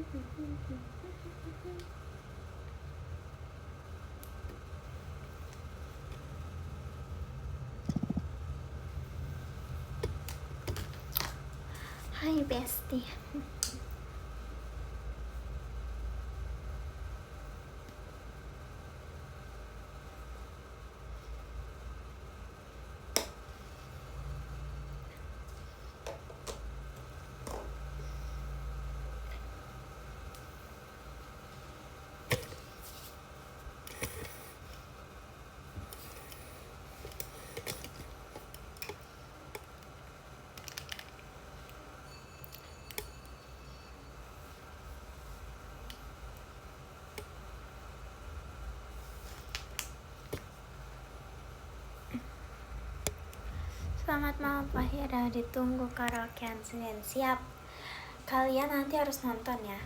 Hai bestie. Selamat malam Pak Hira, ditunggu karaokean Senin. Siap. Kalian nanti harus nonton ya.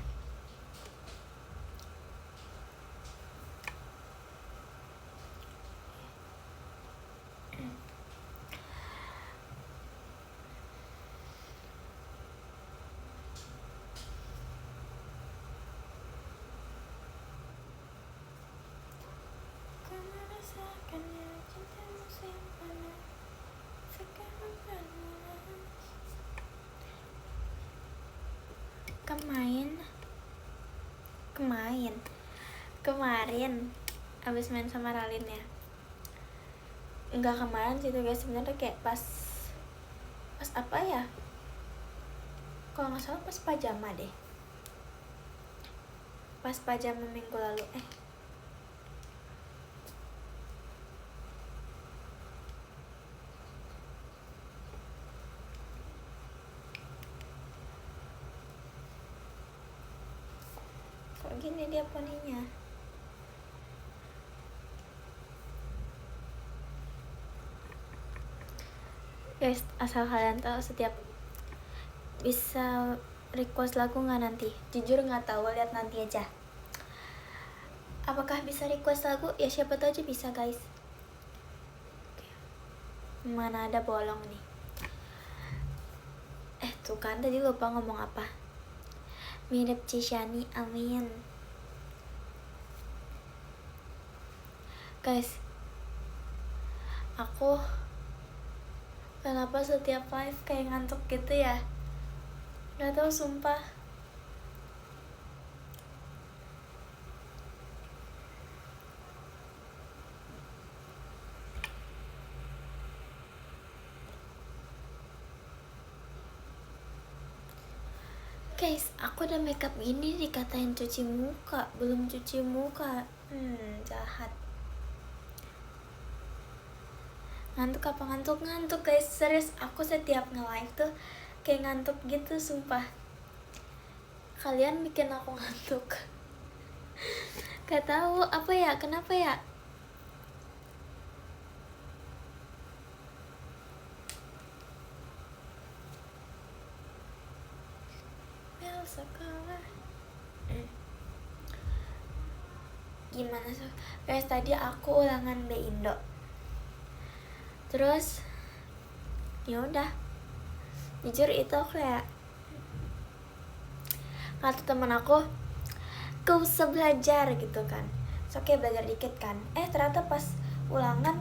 Kemarin abis main sama Ralin ya. Enggak kemarin sih tuh guys, sebenarnya kayak pas apa ya, kalau nggak salah pas pajama deh, pas pajama minggu lalu. Kok gini dia poninya. Guys, asal kalian tahu, setiap bisa request lagu nggak nanti? Jujur nggak tahu, lihat nanti aja. Apakah bisa request lagu? Ya siapa tahu aja bisa guys. Mana ada bolong nih. Tuh kan tadi lupa ngomong apa. Mirip Cishani, amin. Guys, aku kenapa setiap live kayak ngantuk gitu ya? Gak tau sumpah. Guys, aku udah makeup gini dikatain cuci muka, belum cuci muka. Jahat. Ngantuk apa ngantuk guys, serius aku setiap nge-live tuh kayak ngantuk gitu sumpah. Kalian bikin aku ngantuk. Gak tahu apa ya, kenapa ya? Bel sekolah. Gimana sih? Guys, tadi aku ulangan B Indo. Terus ya udah, jujur itu aku kayak kata temen aku, gak usah belajar gitu kan, oke belajar dikit kan. Ternyata pas ulangan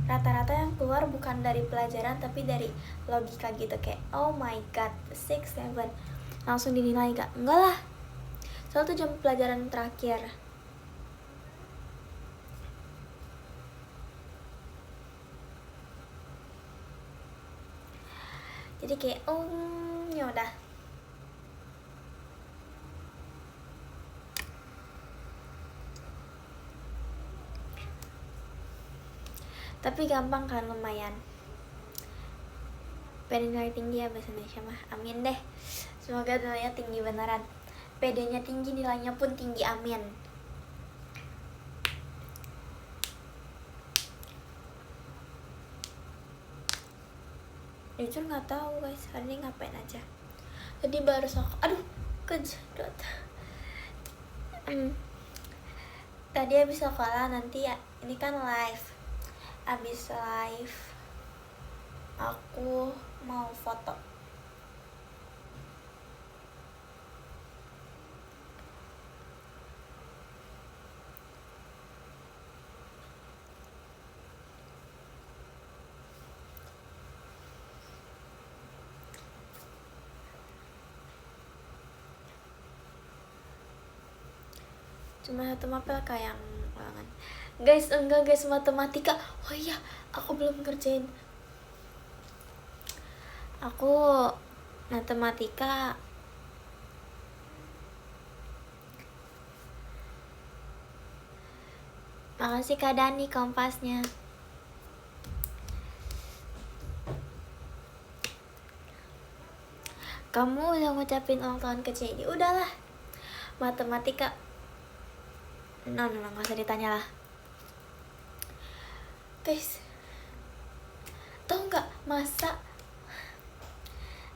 rata-rata yang keluar bukan dari pelajaran tapi dari logika gitu, kayak oh my god 6, 7 langsung dinilai. Enggak lah, soalnya tuh jam pelajaran terakhir. Jadi kayak ya udah. Tapi gampang kan, lumayan. PD nilai tinggi ya bahasa Indonesia mah, amin deh. Semoga nilainya tinggi beneran. PD-nya tinggi, nilainya pun tinggi, amin. Jujur nggak tahu guys, hari ini ngapain aja. Tadi baru aduh kejedot. Tadi habis sekolah, nanti ya ini kan live. Abis live aku mau foto. cuma satu mapel kayak yang ulangan. Guys, enggak guys, matematika. Oh iya, aku belum ngerjain. Aku matematika makasih Kak Dani kompasnya. Kamu udah ngucapin ulang tahun ke Cedi? Udahlah. Matematika no, gak usah ditanya lah. Guys, tau gak masa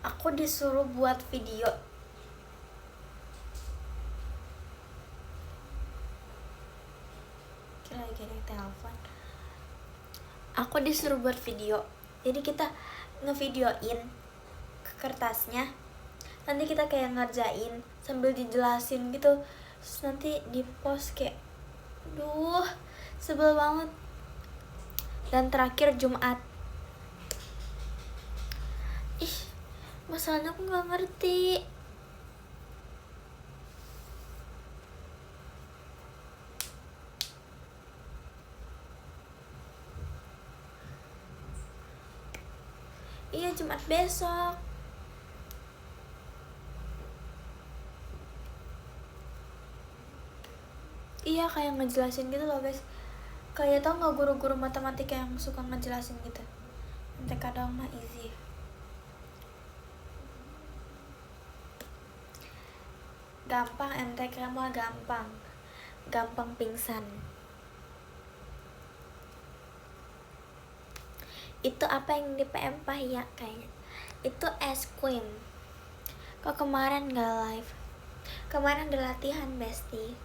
aku disuruh buat video lagi ada telepon. Aku disuruh buat video, jadi kita ngevideoin ke kertasnya, nanti kita kayak ngerjain sambil dijelasin gitu, terus nanti di post kayak duh sebel banget. Dan terakhir Jumat, ih masalahnya aku nggak ngerti. Iya Jumat besok. Iya kayak ngejelasin gitu loh guys. Kayak tau gak guru-guru matematika yang suka ngejelasin gitu. MTK doang mah easy. Gampang, MTK mah gampang. Gampang pingsan. Itu apa yang di PM ya kayaknya. Itu es krim. Kok kemarin gak live? Kemarin ada latihan bestie.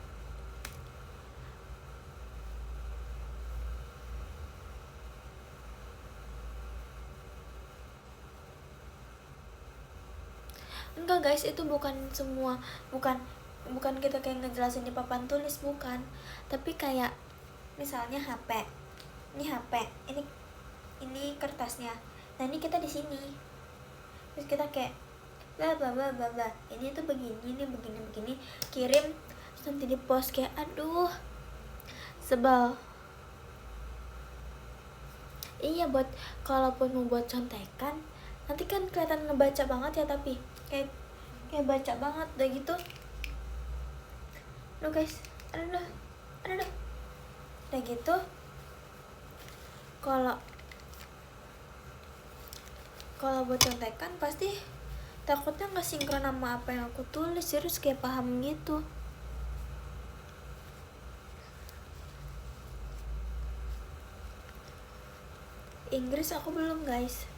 Enggak guys, itu bukan semua, bukan kita kayak ngejelasin di papan tulis, bukan. Tapi kayak misalnya HP. Ini HP, ini kertasnya. Nah, ini kita di sini. Terus kita kayak bla bla bla bla bla. Ini tuh begini, ini begini. Kirim terus nanti di post kayak aduh. Sebel. Iya, buat kalaupun mau buat contekan, nanti kan kelihatan ngebaca banget ya, tapi kayak baca banget udah gitu. Loh guys, aduh. Udah gitu. Kalau buat contekan pasti takutnya nggak sinkron sama apa yang aku tulis, serius kayak paham gitu. Inggris aku belum guys.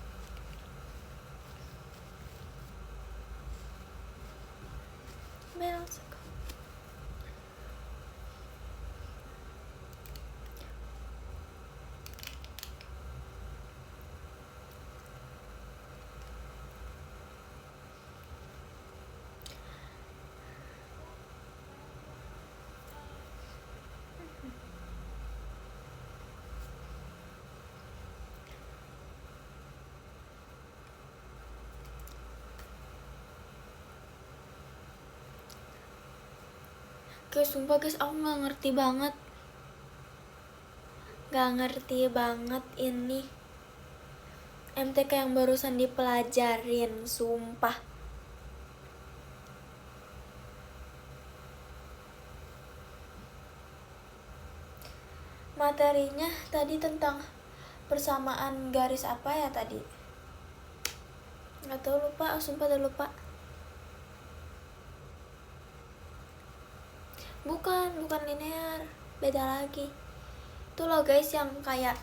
Guys, sumpah guys, aku gak ngerti banget ini MTK yang barusan dipelajarin, sumpah. Materinya tadi tentang persamaan garis apa ya tadi? Gak tau, lupa, sumpah udah lupa. Bukan linear, beda lagi. Itu loh guys yang kayak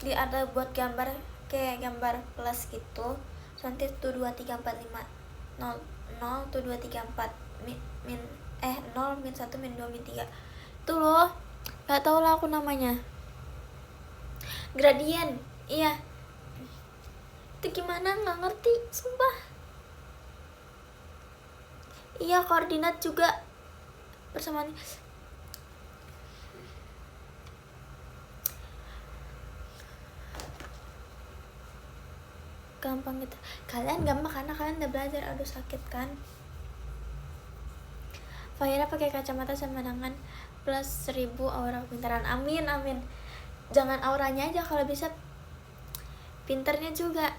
ada buat gambar, kayak gambar plus gitu. Nanti tuh 2 3 4 5 0 0 tuh 2 3 4 min 0 min 1 min 2 min 3. Itu loh. Gak tau lah aku namanya. Gradien. Iya. Itu gimana, gak ngerti, sumpah. Iya, koordinat juga persamaan. Gampang gitu. Kalian gampang karena kalian udah belajar. Aduh sakit kan. Fahira pakai kacamata sama pandangan plus 1000 aura kepintaran. Amin amin. Jangan auranya aja, kalau bisa pinternya juga.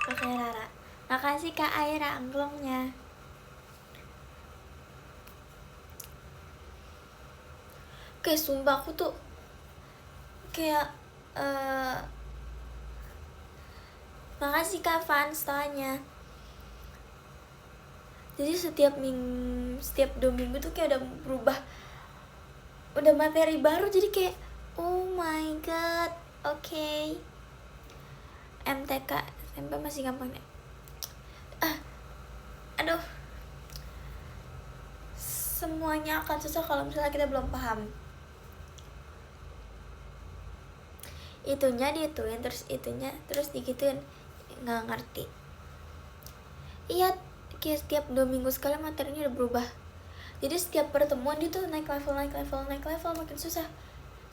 Oke Rara, makasih Kak Aira angklongnya. Oke, sumpah aku tuh kayak makasih Kak Fans tanya. Jadi setiap 2 minggu tuh kayak udah berubah, udah materi baru, jadi kayak oh my god. Oke. MTK SMP masih gampang ya. Aduh, semuanya akan susah kalau misalnya kita belum paham. Itunya diituin, terus itunya terus digituin, nggak ngerti. Iya, kayak setiap 2 minggu sekali materinya udah berubah. Jadi setiap pertemuan dia tuh naik level makin susah.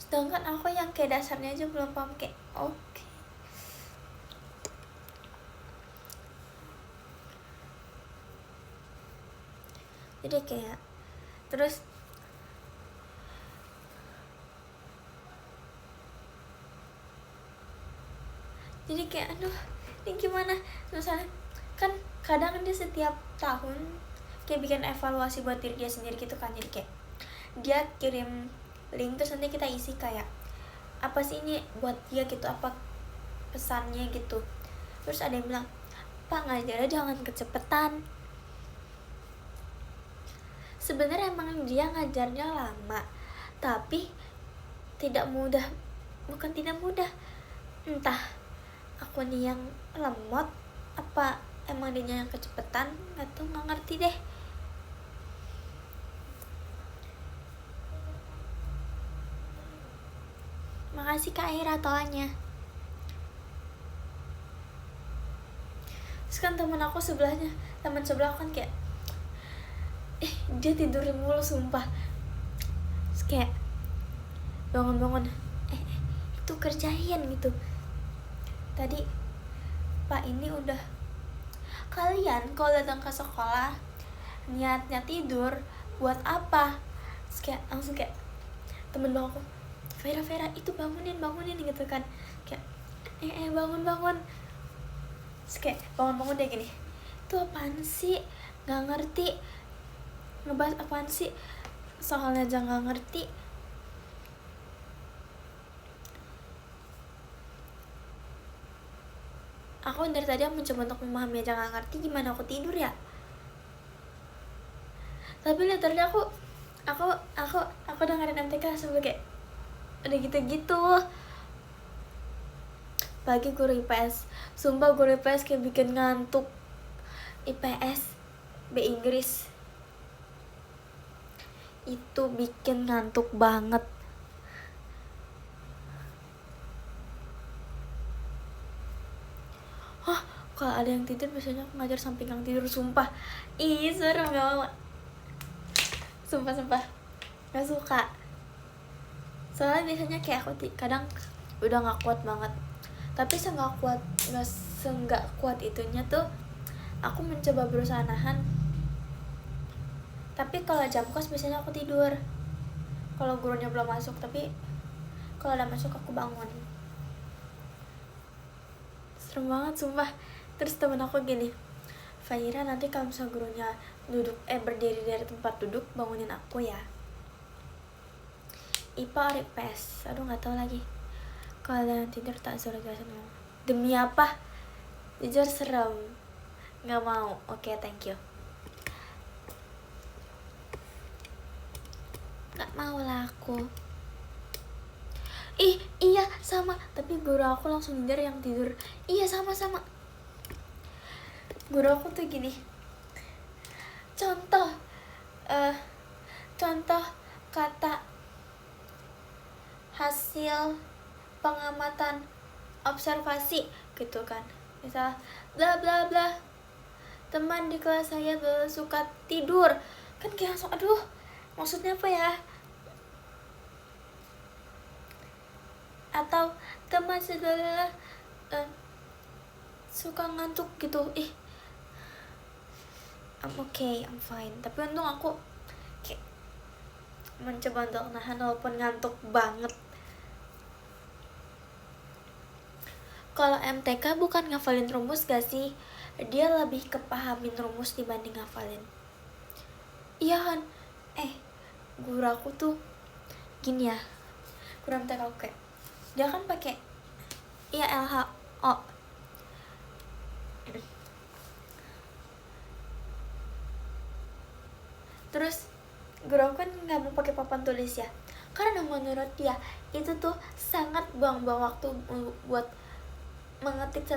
Sedangkan aku yang kayak dasarnya aja belum paham, kayak oke. Jadi kayak terus jadi kayak aduh, ini gimana. Misalnya kan kadang dia setiap tahun kayak bikin evaluasi buat diri dia sendiri gitu kan. Jadi kayak dia kirim link, terus nanti kita isi kayak apa sih ini buat dia gitu, apa pesannya gitu. Terus ada yang bilang, Pak ngajarnya jangan kecepetan. Sebenarnya emang dia ngajarnya lama, tapi tidak mudah. Bukan tidak mudah, entah aku nih yang lemot apa emang dia yang kecepetan, atau nggak ngerti deh. Makasih Kak Aira toanya. Terus kan temen sebelah aku kan kayak dia tidur mulu sumpah. Terus kayak bangun itu kerjain gitu. Tadi Pak ini udah, kalian kalau datang ke sekolah niatnya tidur buat apa? Terus kayak langsung kayak temen aku, Vera itu bangunin gitu kan. Kayak bangun. Terus kayak bangun dia gini, itu apaan sih, nggak ngerti, ngebahas apaan sih, soalnya aja nggak ngerti. Aku dari tadi mencoba untuk memahami aja nggak ngerti, gimana aku tidur ya. Tapi literally aku dengerin MTK sampai kayak udah gitu bagi guru IPS. Sumpah guru IPS kayak bikin ngantuk. IPS B Inggris itu bikin ngantuk banget. Kalau ada yang tidur biasanya aku ngajar samping yang tidur, sumpah. Ih serem, gak mau. Sumpah gak suka. Soalnya biasanya kayak aku kadang udah gak kuat banget, tapi seenggak kuat itunya tuh aku mencoba berusaha nahan. Tapi kalau jam kos biasanya aku tidur kalau gurunya belum masuk, tapi kalau udah masuk aku bangun. Serem banget sumpah. Terus temen aku gini, Fahira nanti kalau misalnya gurunya berdiri dari tempat duduk bangunin aku ya. IPA IPS, aduh nggak tahu lagi. Kalau yang tidur tak suruh jelasin. Demi apa? Jujur serem, nggak mau. Oke, thank you. Nggak mau lah aku. Iya sama, tapi guru aku langsung nyindir yang tidur. Iya sama. Guru aku tuh gini, contoh kata hasil pengamatan observasi gitu kan, misal bla bla bla teman di kelas saya suka tidur. Kan kayak langsung aduh, maksudnya apa ya? Atau teman segala suka ngantuk gitu. I'm okay, I'm fine. Tapi untung aku kayak mencoba untuk nahan walaupun ngantuk banget. Kalau MTK bukan ngafalin rumus gak sih? Dia lebih kepahamin rumus dibanding ngafalin. Iya kan? Guru aku tuh gini ya. Guru MTK aku kayak dia kan pakai LHO. Terus guru aku kan nggak mau pakai papan tulis ya, karena menurut dia itu tuh sangat buang-buang waktu buat mengetik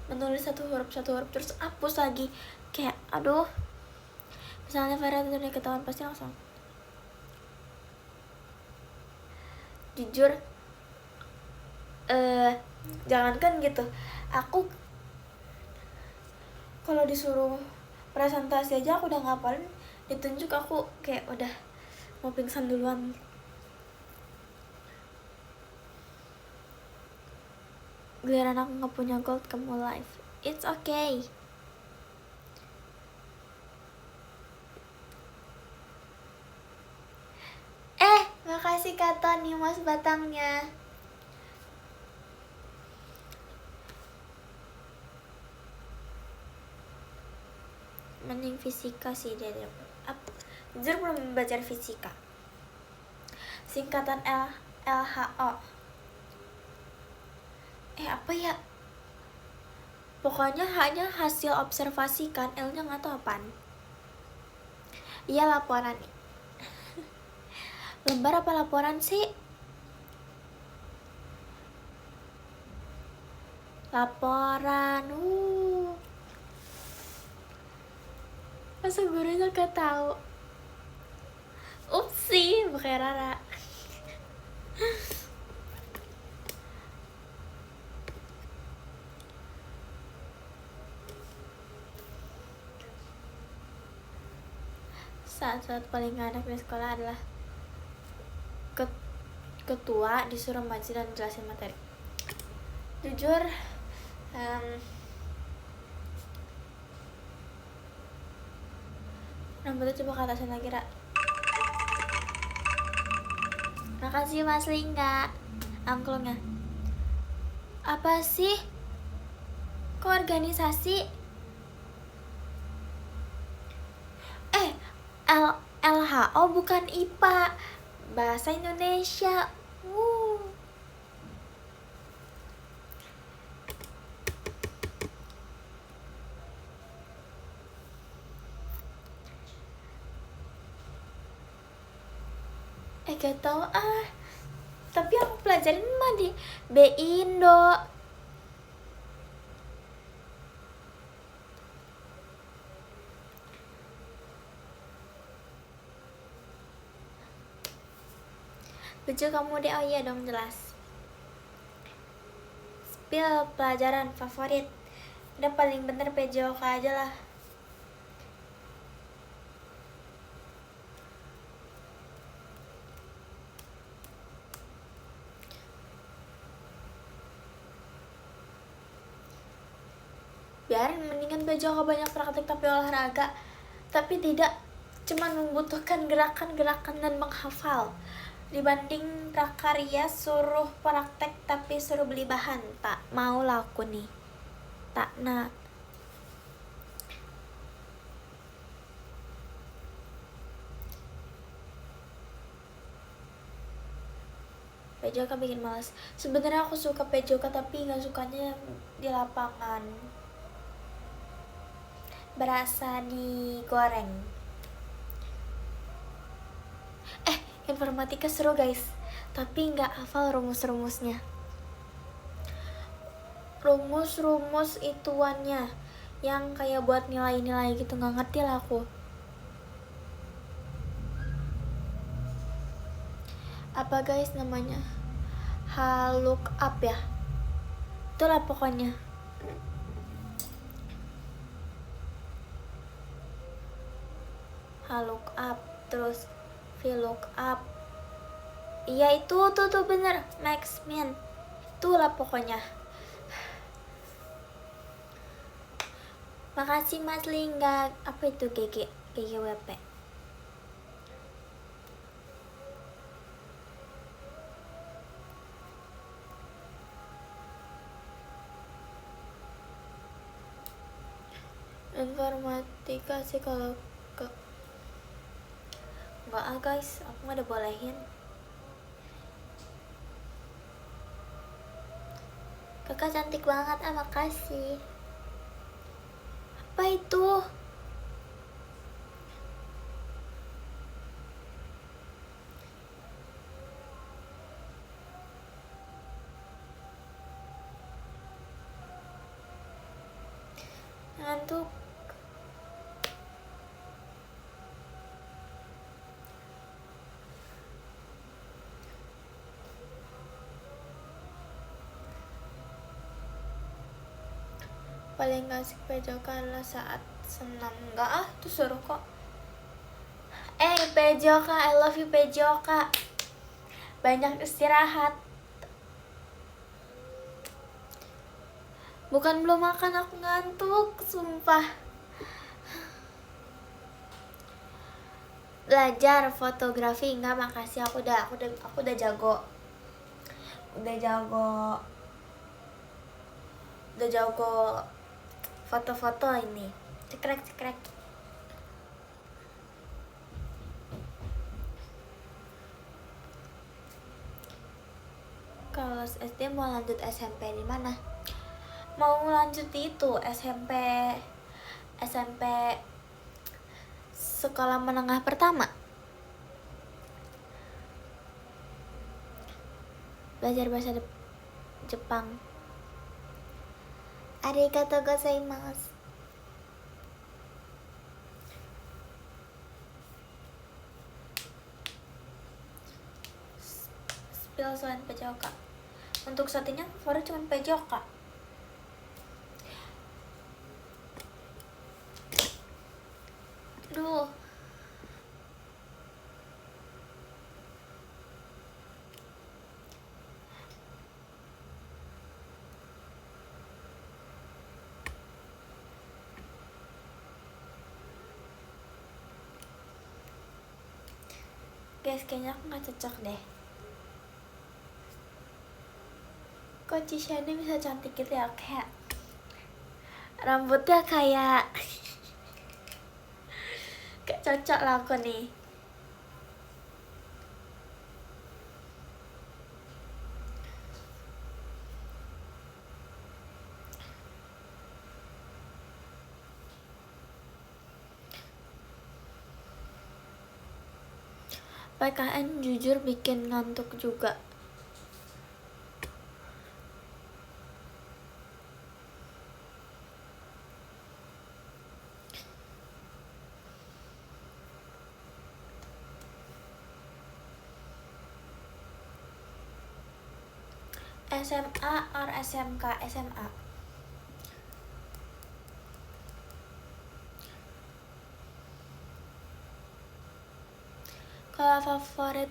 menulis satu huruf terus hapus lagi. Kayak aduh, misalnya Farah itu udah ketahuan pasti langsung. Jujur jangankan gitu, aku kalau disuruh presentasi aja aku udah ngapalin, ditunjuk aku kayak udah mau pingsan duluan. Giliran aku nggak punya gold kamu live, it's okay. Makasih Kak Tony mas batangnya. Mending fisika sih dia. Jujur belum belajar fisika. Singkatan LHO. Apa ya? Pokoknya hanya hasil observasi kan, L-nya nggak tahu apaan. Iya laporan. Lembar apa laporan sih? Laporan. Masa gurunya gak tahu? Upsi, pakai Rara. Saat-saat paling gak enak di sekolah adalah ketua disuruh maju dan jelasin materi. Jujur rambutnya coba ke atasin lagi, Ra. Makasih Mas Lingga angklungnya. Apa sih? Kok organisasi? LHO bukan IPA, bahasa Indonesia. Gak tau tapi aku pelajarin mah di B-Indo. Lucu kamu deh. Oh iya dong, jelas. Spill pelajaran favorit. Udah paling bener PJOK aja lah. Biarin, mendingan PJOK banyak praktek tapi olahraga, tapi tidak cuman membutuhkan gerakan-gerakan dan menghafal, dibanding prakarya suruh praktek tapi suruh beli bahan. Tak mau lah aku nih, tak nak. PJOK bikin malas. Sebenarnya aku suka PJOK tapi nggak sukanya di lapangan, berasa digoreng. Informatika seru guys, tapi nggak hafal rumus-rumusnya. Rumus-rumus ituannya yang kayak buat nilai-nilai gitu, nggak ngerti lah aku. Apa guys namanya? Lookup ya, itulah pokoknya. HLOOKUP, terus VLOOKUP. Iya itu tuh bener, max min. Itulah pokoknya. Makasih Mas Lingga. Apa itu GGWP? Informatika sih kalau ke enggak guys, aku nggak ada bolehin. Kakak cantik banget, makasih. Apa itu? Ngantuk. Paling gak asik pejokan lah saat senam. Enggak tuh suruh kok. Pejoka, I love you Pejoka. Banyak istirahat. Bukan belum makan, aku ngantuk, sumpah. Belajar fotografi enggak, makasih, aku udah jago. Udah jago foto-foto ini. Cekrek. Kalau SD mau lanjut SMP di mana? Mau lanjut itu SMP sekolah menengah pertama. Belajar bahasa Jepang. Arigatou gozaimasu. Spill selain Pejoka. Untuk saat ini favorit cuma Pejoka. Duh. Guys, kayaknya aku gak cocok deh. Kok Cishani bisa cantik gitu ya? Kayak rambutnya kayak gak cocok lah aku nih. PKN jujur bikin ngantuk juga. SMA or SMK? SMA. Kalau favorit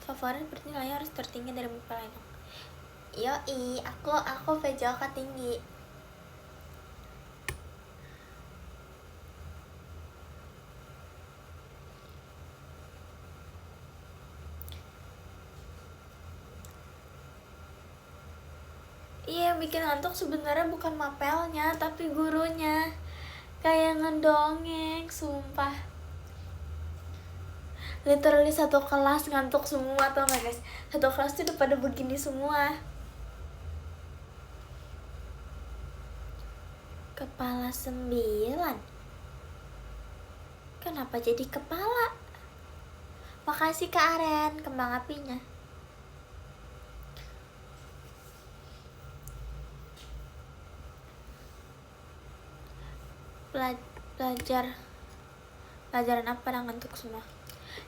berarti nilainya harus tertinggi dari beberapa lain. Yoi, aku Pejoka tinggi. Iya, bikin ngantuk sebenarnya bukan mapelnya, tapi gurunya. Kayak ngedongeng, sumpah. Literally satu kelas ngantuk semua, tau gak guys? Satu kelas tuh udah pada begini semua. Kepala 9. Kenapa jadi kepala? Makasih Kak Aren, kembang apinya. Pelajaran apa yang ngantuk semua?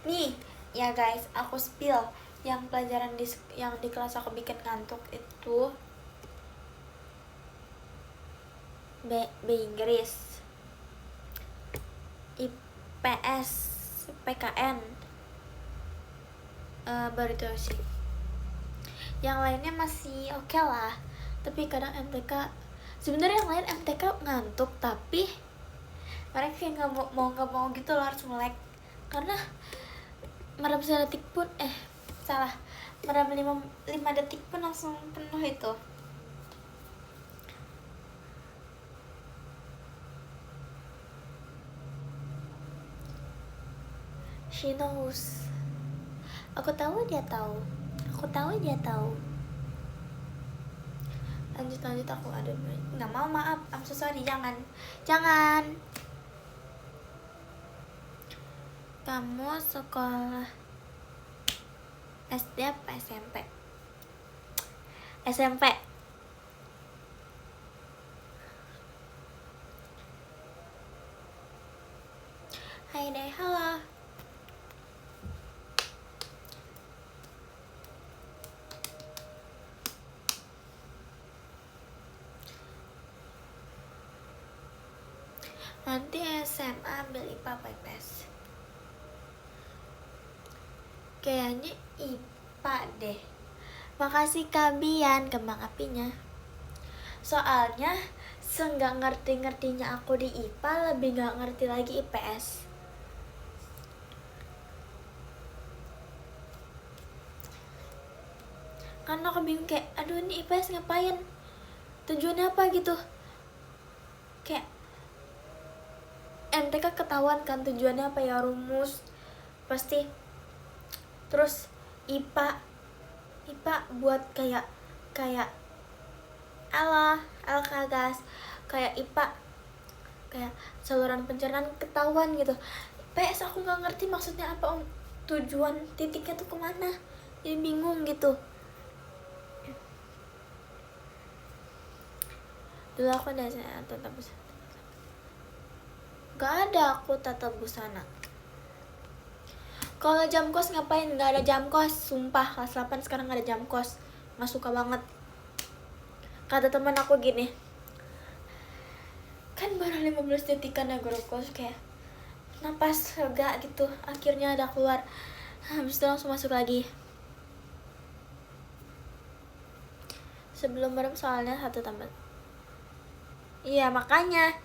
Nih ya guys, aku spill yang pelajaran yang di kelas aku bikin ngantuk itu B Inggris, IPS PKN, baru itu sih. Yang lainnya masih oke lah, tapi kadang MTK, sebenarnya yang lain MTK ngantuk, tapi mereka kayak nggak mau gitu loh, harus melek karena merem sedetik pun merem 5 detik pun langsung penuh itu. She knows. Aku tahu dia tahu. Aku tahu dia tahu. Lanjut aku ada nggak mau, maaf, I'm so sorry, jangan. Kamu sekolah SD apa SMP? SMP. Hai deh, halo. Nanti SMA ambil IPA apa IPS? Kayaknya IPA deh. Makasih Kabian, kembang apinya. Soalnya seenggak ngerti-ngertinya aku di IPA, lebih gak ngerti lagi IPS. Karena aku bingung kayak, aduh ini IPS ngapain? Tujuannya apa gitu? Kayak MTK ketahuan kan tujuannya apa ya, rumus pasti. Terus IPA buat kayak kagas, kayak IPA kayak saluran pencernaan, ketahuan gitu. PS aku nggak ngerti maksudnya apa, tujuan titiknya tuh kemana, jadi bingung gitu. Dulu aku ada tata busana, gak ada aku tata busana. Kalau jam kos ngapain? Gak ada jam kos, sumpah. Kelas 8 sekarang gak ada jam kos, gak suka banget. Kata teman aku gini, kan baru 15 detikan ya grup kos, kayak napas lega gitu. Akhirnya ada keluar, habis itu langsung masuk lagi. Sebelum merem soalnya 1 tambah. Iya makanya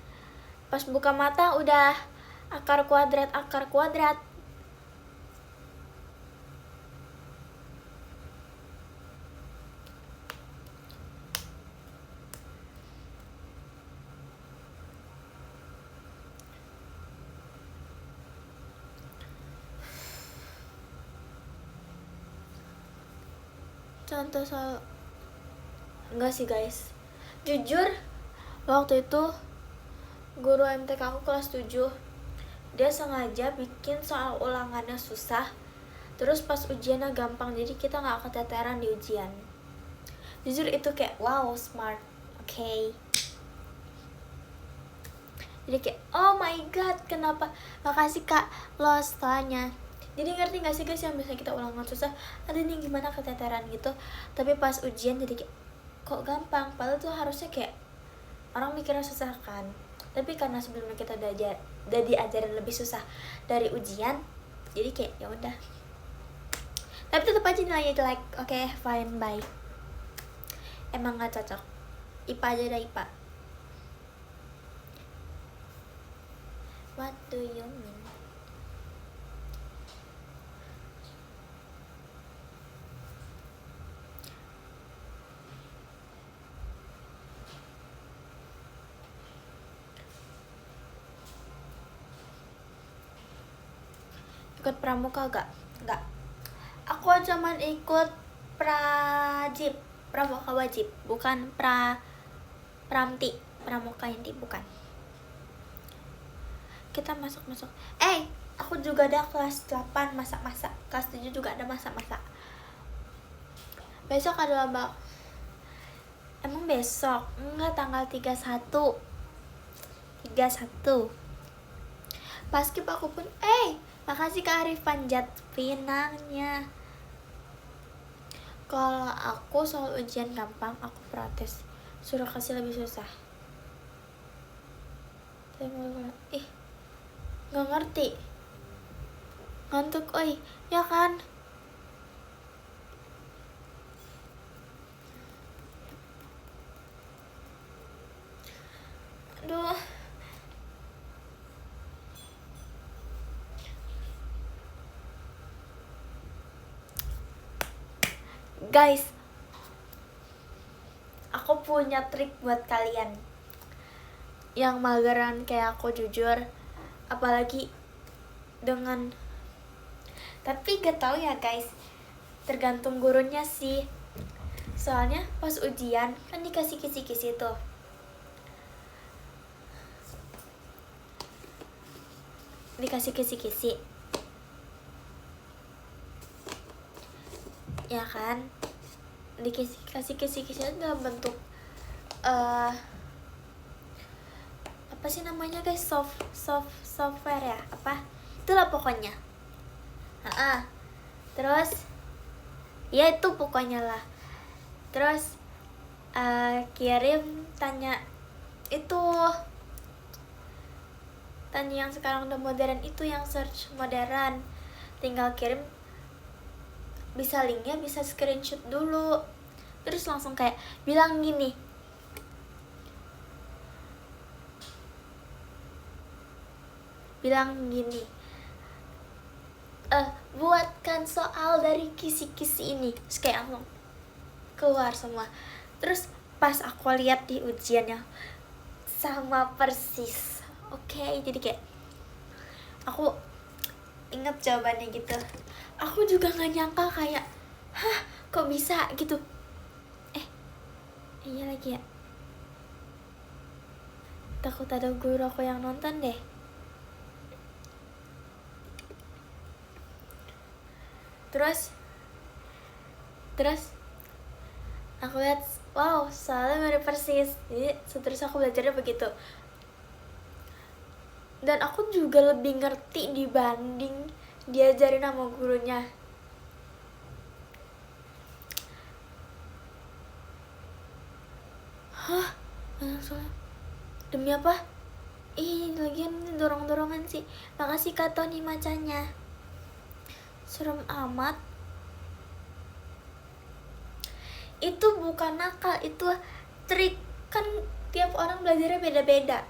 pas buka mata udah akar kuadrat. Contoh soal enggak sih guys, jujur waktu itu guru MTK aku kelas 7, dia sengaja bikin soal ulangannya susah, terus pas ujiannya gampang, jadi kita gak keteteran di ujian. Jujur itu kayak wow, smart. Okay. Jadi kayak oh my god, kenapa, makasih kak Los tanya. Jadi ngerti gak sih guys, yang biasanya kita ulangan susah, ada nih gimana keteteran gitu, tapi pas ujian jadi kayak kok gampang, padahal tuh harusnya kayak orang mikirnya susah kan, tapi karena sebelumnya kita udah diajarin lebih susah dari ujian, jadi kayak ya udah. Tapi tetap aja nilainya jelek. Oke, fine, bye. Emang gak cocok. IPA aja dah, IPA. What do you mean? Ikut pramuka gak? Enggak. Aku cuman ikut prajib, pramuka wajib, bukan pramti, pramuka inti, bukan. Kita masuk. Aku juga ada kelas 8 masak-masak, kelas 7 juga ada masak-masak. Besok ada lomba. Emang besok? Enggak, tanggal 31. Paskib aku pun makasih Kak Arif panjat pinangnya. Kalau aku soal ujian gampang, aku protes, suruh kasih lebih susah. Nggak ngerti. ngantuk, oi, ya kan? Aduh. Guys, aku punya trik buat kalian yang mageran kayak aku, jujur. Apalagi dengan, tapi gak tahu ya guys, tergantung gurunya sih. Soalnya pas ujian kan dikasih kisi-kisi tuh. Dikasih kisi-kisi, ya kan? Dikasih kisi-kisi dalam bentuk apa sih namanya guys, software ya, apa itulah pokoknya. Terus ya itu pokoknya lah. Terus kirim, tanya yang sekarang udah modern itu, yang search modern, tinggal kirim, bisa linknya, bisa screenshot dulu, terus langsung kayak bilang gini, buatkan soal dari kisi-kisi ini. Terus kayak langsung keluar semua. Terus pas aku lihat di ujiannya sama persis. Oke, jadi kayak aku inget jawabannya gitu. Aku juga gak nyangka, kayak kok bisa gitu. Iya lagi ya, takut ada guru aku yang nonton deh. Terus aku lihat, wow, soalnya mirip persis. Jadi terus aku belajarnya begitu. Dan aku juga lebih ngerti dibanding diajarin sama gurunya. Demi apa? Lagian dorong-dorongan sih. Makasih Kak Tony macanya. Serem amat. Itu bukan nakal, itu trik. Kan tiap orang belajarnya beda-beda.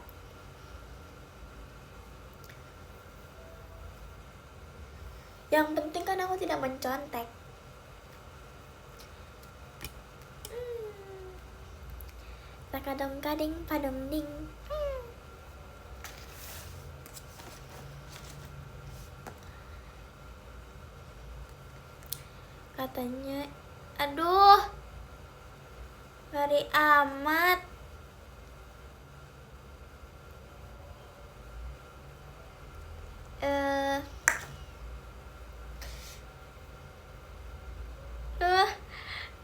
Yang penting kan aku tidak mencontek. Takadong kading padom ding. Katanya, aduh, ngeri amat.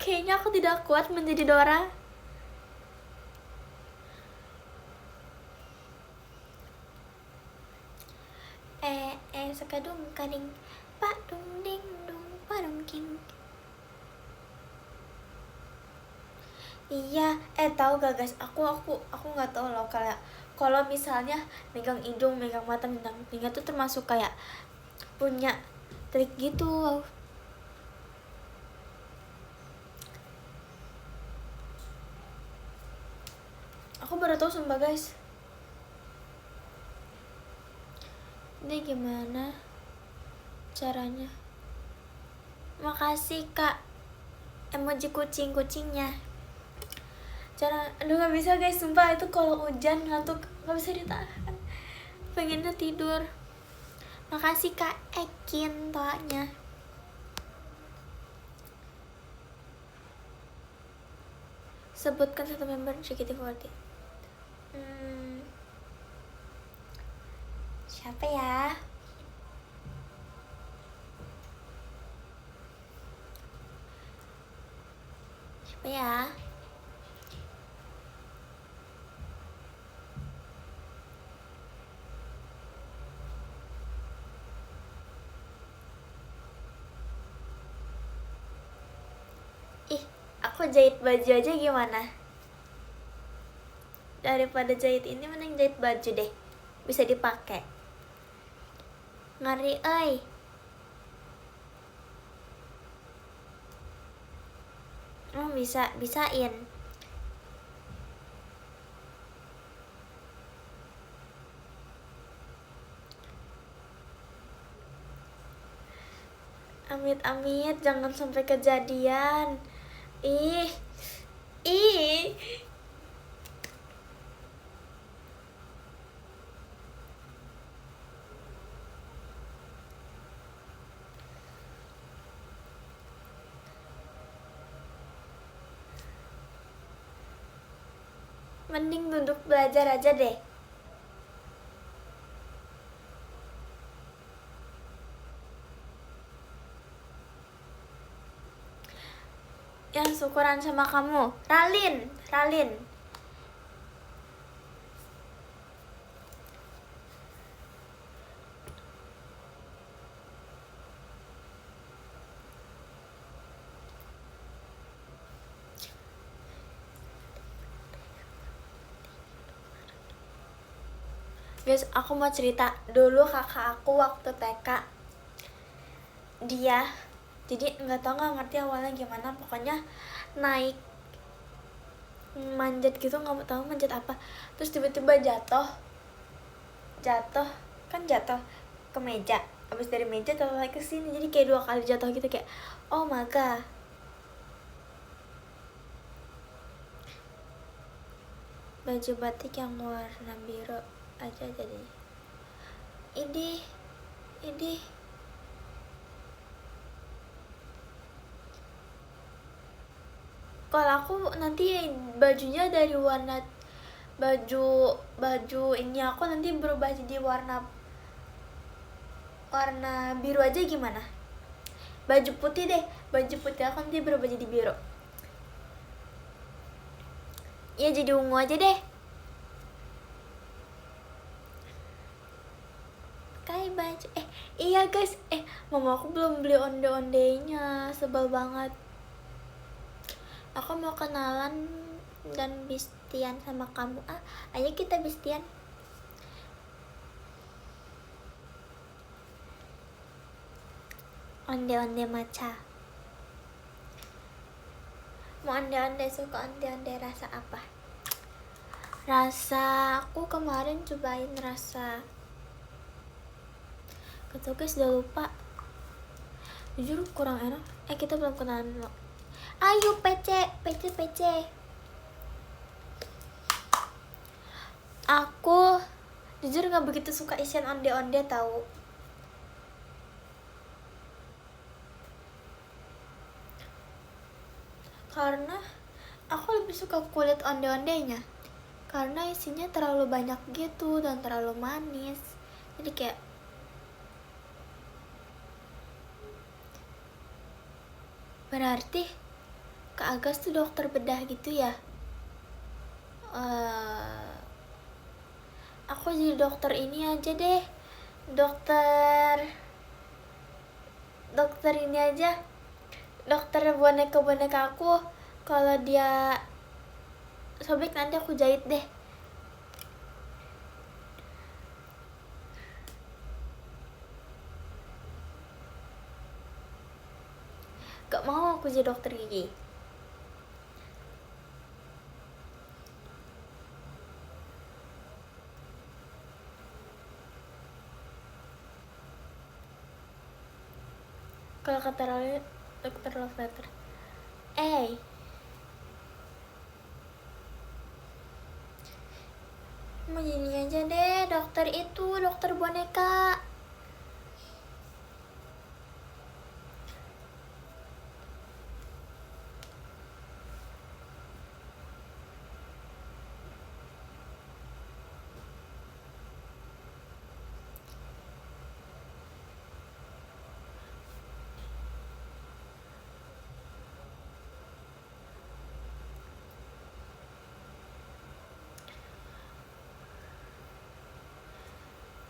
Kayaknya aku tidak kuat menjadi Dora. Sekadung kading pak dung ding dung padung king. Iya, tahu gak guys, aku nggak tahu loh kalau misalnya megang hidung, megang mata, megang telinga tuh termasuk kayak punya trik gitu. Aku baru tahu sumpah guys. Ini gimana caranya? Makasih Kak, emoji kucing-kucingnya. Aduh gak bisa guys, sumpah itu kalau hujan ngantuk gak bisa ditahan, pengennya tidur. Makasih Kak Ekin toanya. Sebutkan satu member JKT48. Siapa ya? Siapa ya? Aku jahit baju aja gimana? Daripada jahit ini, mending jahit baju deh, bisa dipakai. Ngeri Emang bisain. Amit-amit jangan sampai kejadian. Ih. Mending duduk belajar aja deh. Yang syukuran sama kamu, Ralin. Guys, aku mau cerita dulu kakak aku waktu TK. Dia jadi nggak ngerti awalnya gimana, pokoknya naik manjat gitu, nggak tahu manjat apa, terus tiba-tiba jatuh ke meja, abis dari meja jatuh lagi ke sini, jadi kayak 2 kali jatuh gitu, kayak oh my god. Baju batik yang warna biru aja jadi ini kalau aku nanti bajunya dari warna baju ini aku nanti berubah jadi warna biru aja gimana? Baju putih aku nanti berubah jadi biru. Iya, jadi ungu aja deh. Kayak baju iya guys, mama aku belum beli onde-ondenya, sebel banget. Aku mau kenalan dan bistian sama kamu. Ayo kita bistian. Onde-onde maca. Mau onde-onde, suka onde-onde rasa apa? Rasa aku kemarin cobain rasa kata guys, udah lupa. Jujur kurang enak. Kita belum kenalan loh. Ayo PC. Aku jujur gak begitu suka isian onde-onde tahu. Karena aku lebih suka kulit onde-ondenya, karena isinya terlalu banyak gitu dan terlalu manis. Jadi kayak berarti Kak Agas tuh dokter bedah gitu ya. Aku jadi dokter ini aja deh, dokter ini aja, dokter boneka aku. Kalau dia sobek nanti aku jahit deh. Gak mau aku jadi dokter gigi. Kalau kata Rale, dokter love letter. Mau jadi aja deh, dokter itu, dokter boneka.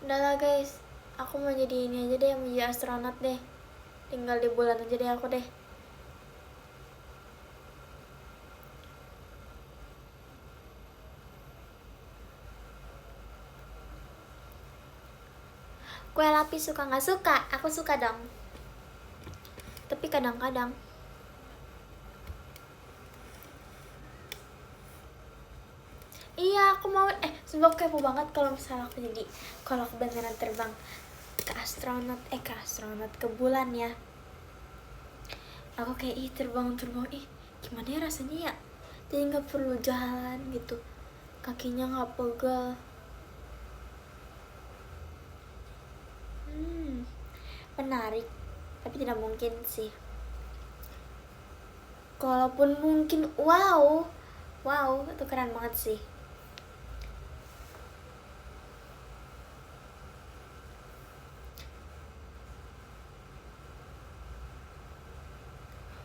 Udahlah guys, aku mau jadi ini aja deh, mau jadi astronot deh. Tinggal di bulan aja deh aku deh. Kue lapis suka gak suka? Aku suka dong. Tapi kadang-kadang Iya, aku mau sumpah kepo banget kalau misalnya kalau aku beneran terbang ke astronot ke bulan ya. Aku kayak terbang gimana ya rasanya ya, jadi nggak perlu jalan gitu, kakinya nggak pegel. Menarik, tapi tidak mungkin sih. Kalaupun mungkin, wow itu keren banget sih.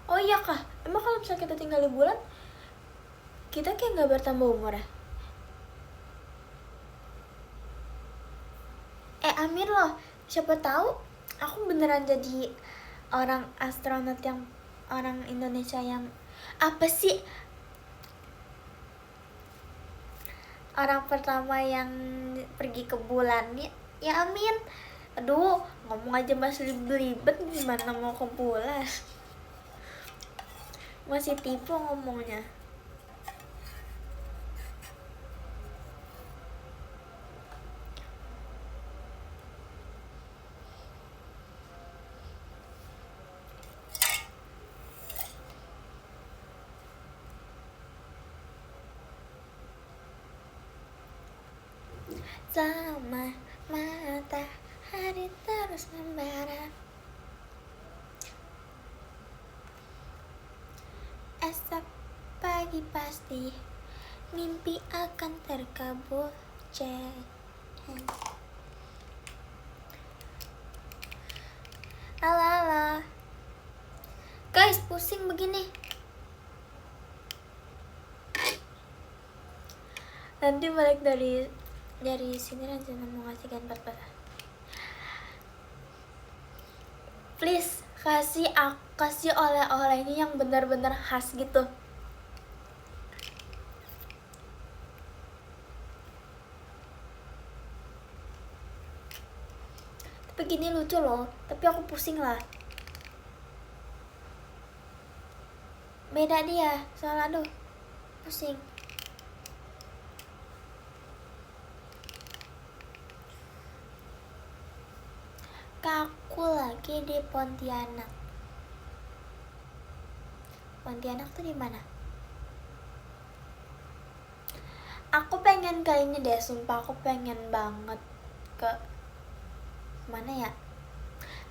Oh iya kah, emang kalau misalnya kita tinggal di bulan kita kayak nggak bertambah umur ya? Amin loh, siapa tahu aku beneran jadi orang astronot yang orang Indonesia yang apa sih, orang pertama yang pergi ke bulan ya amin. Aduh, ngomong aja masih belibet, gimana mau ke bulan. Masih tipu ngomongnya. Sama matahari terus membara, esok pagi pasti mimpi akan terkabul. Halo guys, pusing begini. Nanti balik dari sini rencana mau ngasih kan 14. Please kasih oleh-olehnya yang benar-benar khas gitu. Tapi gini lucu loh, tapi aku pusing lah. Beda dia, soalnya aduh pusing. Aku lagi di Pontianak. Pontianak tuh di mana? Aku pengen ke ini deh, sumpah aku pengen banget ke mana ya?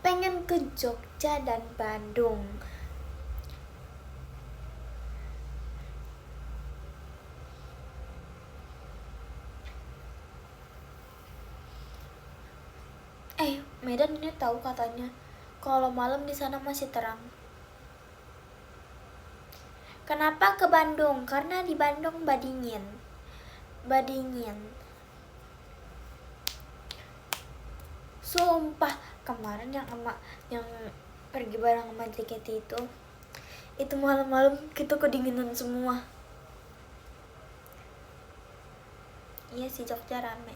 Pengen ke Jogja dan Bandung. Medan ini tahu katanya kalau malam di sana masih terang. Kenapa ke Bandung? Karena di Bandung badingin. Sumpah, kemarin yang pergi bareng sama JKT itu malam-malam kita kedinginan semua. Iya sih, Jogja rame.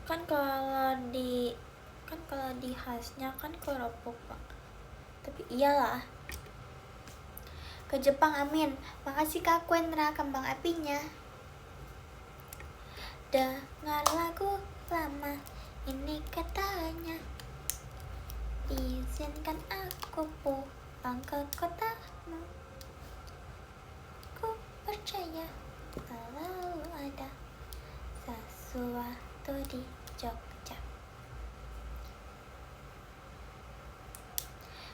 Kan kalau di khasnya kan keropok Bang. Tapi iyalah. Ke Jepang amin. Makasih Kak Quendra kembang apinya. Dengar lagu lama ini katanya, izinkan aku pulang ke kotamu. Ku percaya selalu ada sesuatu di Jogja.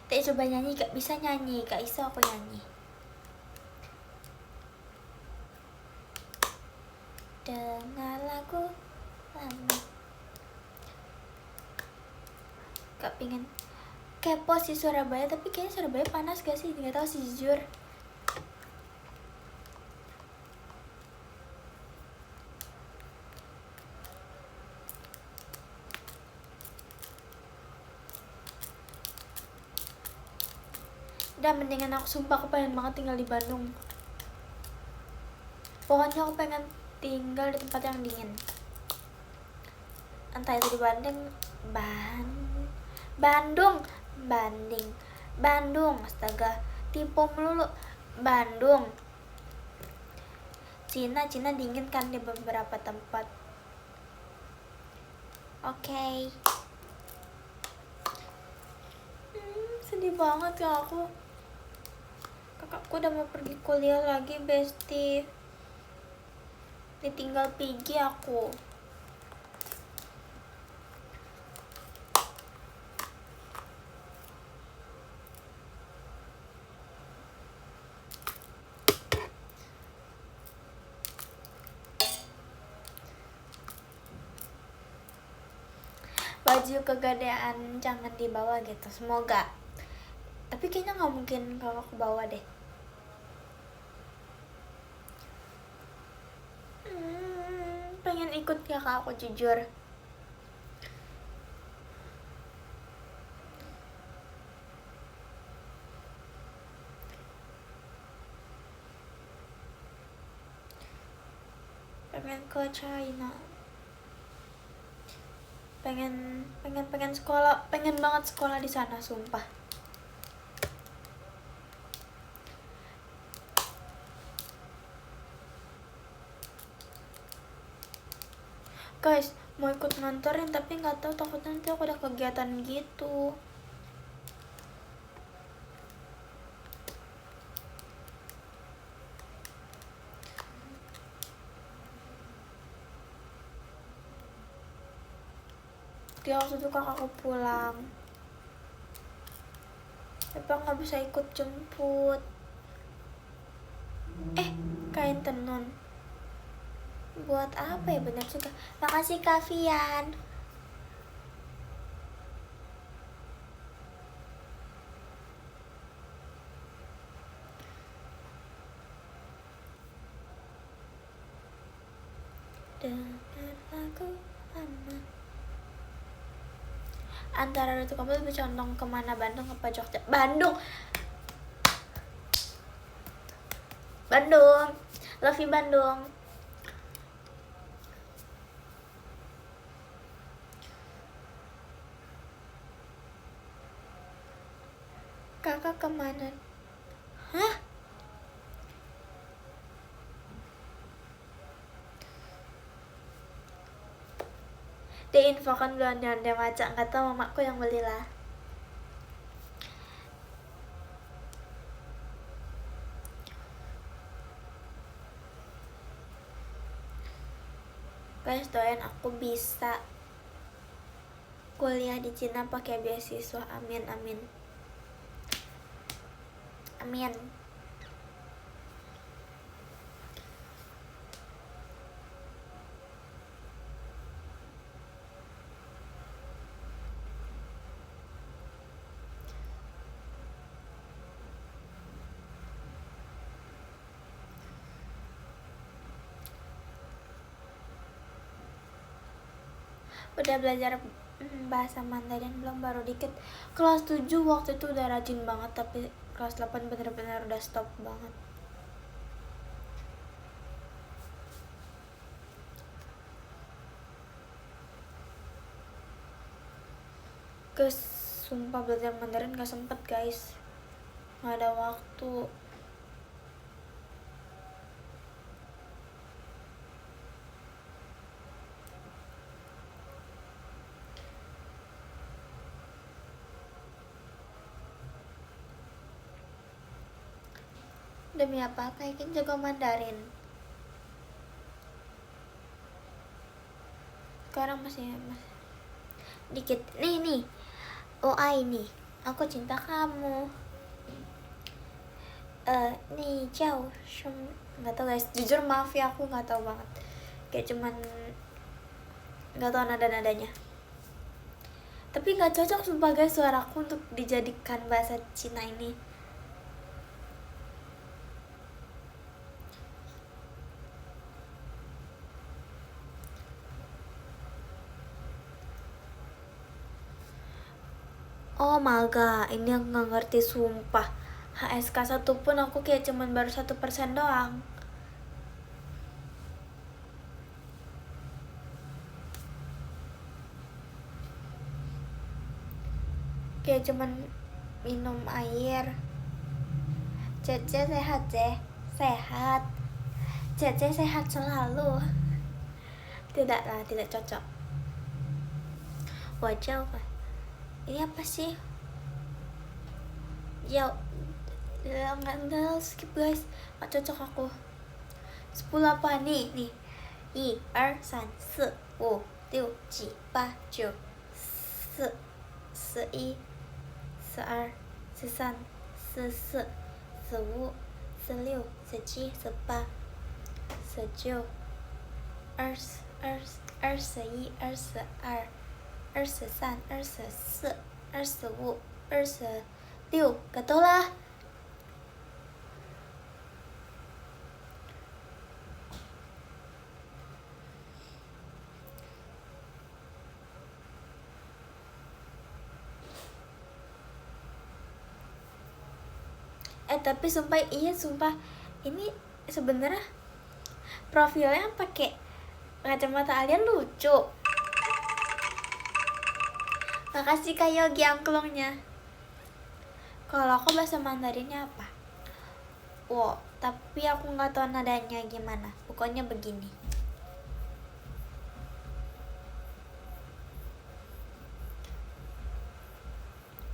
Coba nyanyi, gak bisa nyanyi, gak iso aku nyanyi. Dengar lagu lama. Gak pingin kepo sih Surabaya, tapi kayaknya Surabaya panas gak sih? Gak tau sih jujur. Udah, mendingan aku sumpah aku pengen banget tinggal di Bandung. Pokoknya aku pengen tinggal di tempat yang dingin. Entah itu di Bandung, astaga. tipe melulu. Bandung, Cina dingin kan di beberapa tempat. Oke. Sedih banget ya aku. Kakakku udah mau pergi kuliah lagi, bestie. Ditinggal pergi aku. Baju kegedean jangan dibawa gitu, semoga. Tapi kayaknya nggak mungkin kalau aku bawa deh. Pengen ikut ya kak, aku jujur. Pengen ke China. Pengen sekolah, pengen banget sekolah di sana, sumpah. Guys, mau ikut nganterin tapi nggak tahu, takut nanti aku ada kegiatan gitu. Dia waktu itu kakakku pulang, tapi nggak bisa ikut jemput. Kain tenun buat apa ya, benar juga. Makasih Kak Fian. Dengar lagu lama. Antara itu kamu lebih condong kemana, Bandung apa Jogja? Bandung. Love you Bandung. Kakak kemana? Hah? Diinfokan belum nyonde maca, nggak tahu, mamaku yang belilah. Guys, doain aku bisa kuliah di Cina pakai beasiswa, amin amin. Amin. Udah belajar bahasa Mandarin belum? Baru dikit. Kelas 7 waktu itu udah rajin banget, tapi kelas 8 bener-bener udah stop banget. Guys, sumpah belajar Mandarin gak sempet guys, gak ada waktu. Demi apa? Kayak jago Mandarin. Sekarang masih dikit. Nih. OA ini. Aku cinta kamu. Nih jauh. Nggak tahu guys. Jujur maaf ya, aku nggak tahu banget. Kayak cuman nggak tahu nada-nadanya. Tapi nggak cocok sebagai suaraku untuk dijadikan bahasa Cina ini. Oh maga, ini aku nggak ngerti sumpah. HSK 1 pun aku kayak cuman baru 1% doang. Kayak cuman minum air. Cece sehat, sehat. Cece sehat selalu. Tidaklah, tidak cocok. Wajah apa? Ini apa sih? Ya, nggak skip guys. Nggak cocok aku. 10 apa nih? Nih. 1、2、3、4、5、6、7、8、9、10、11、12、13、14、15、16、17、18、19、20、21、22、23、24、25、26 gak tau lah. Tapi sumpah ini sebenarnya profilnya pakai kacamata alien lucu. Makasih Kak Yogi angklongnya. Kalau aku bahasa Mandarinnya apa? Wow, tapi aku nggak tahu nadanya gimana. Pokoknya begini.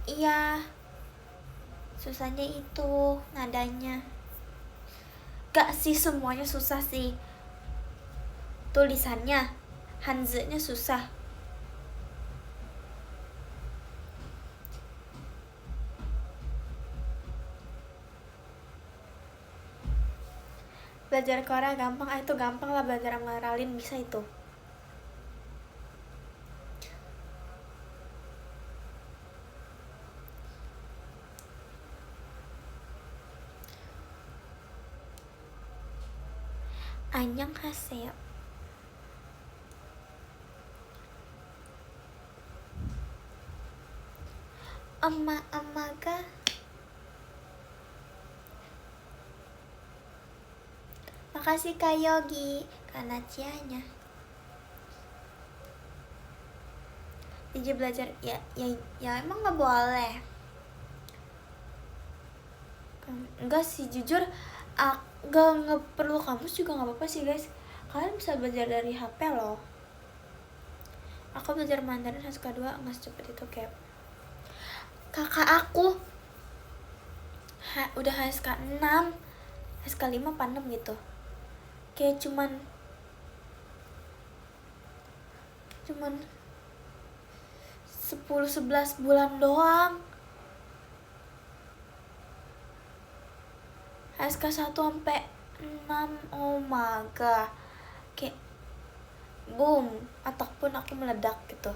Iya, susahnya itu nadanya. Gak sih semuanya susah sih. Tulisannya, Hanzi-nya susah. Belajar Korea gampang, itu gampang lah, belajar sama Ralin bisa itu. Annyeonghaseyo. Oma-omaga. Makasih Kak Yogi karena cianya. Jadi belajar ya emang nggak boleh. Enggak sih, jujur nggak perlu kamus juga nggak apa-apa sih guys. Kalian bisa belajar dari HP loh. Aku belajar Mandarin HSK2 nggak secepat itu kayak kakak aku. Udah HSK 6, HSK 5 apa 6 gitu. Kayak cuman 10-11 bulan doang. HSK 1 sampai 6, oh my god. Kayak boom, ataupun aku meledak gitu.